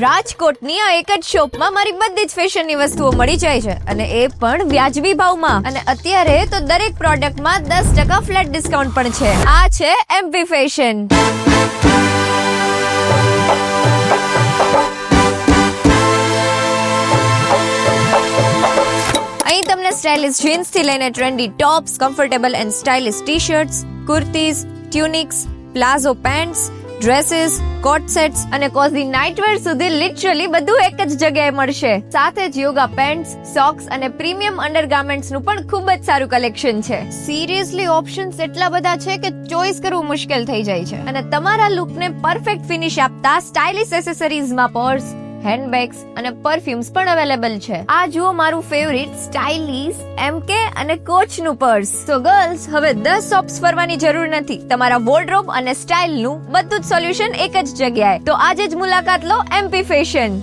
રાજકોટની આ એક જ શોપમાં મારી બધી જ ફેશનની વસ્તુઓ મળી જાય છે અને એ પણ વ્યાજબી ભાવમાં. અને અત્યારે તો દરેક પ્રોડક્ટમાં 10% ફ્લેટ ડિસ્કાઉન્ટ પણ છે. આ છે એમપી ફેશન. અહીં તમને સ્ટાઇલિશ જીન્સ થી લઈને trendy tops, comfortable and stylish t-shirts, kurtis, tunics, palazzo pants, dresses, coat sets અને કોઝી નાઇટવેર સુધી લિટરલી બધું એક જ જગ્યાએ મળશે. સાથે જ યોગા પેન્ટ્સ, સોક્સ અને પ્રીમિયમ અંડરગાર્મેન્ટ્સ નું પણ ખૂબ જ સારું કલેક્શન છે. સિરિયસલી ઓપ્શન્સ એટલા બધા છે કે ચોઇસ કરવું મુશ્કેલ થઈ જાય છે. અને તમારા લુકને પરફેક્ટ ફિનિશ આપતા સ્ટાઇલિશ એસેસરીઝમાં પર્સ, હેન્ડબેગ્સ અને પરફ્યુમ્સ પણ અવેલેબલ છે. આ જુઓ મારું ફેવરિટ સ્ટાઇલિશ એમકે અને કોચ નું પર્સ. સો ગર્લ્સ, હવે 10 શોપ્સ ફરવાની જરૂર નથી. તમારા વોર્ડરોબ અને સ્ટાઇલ નું બધું જ સોલ્યુશન એક જ જગ્યાએ. તો આજે જ મુલાકાત લો એમપી ફેશન.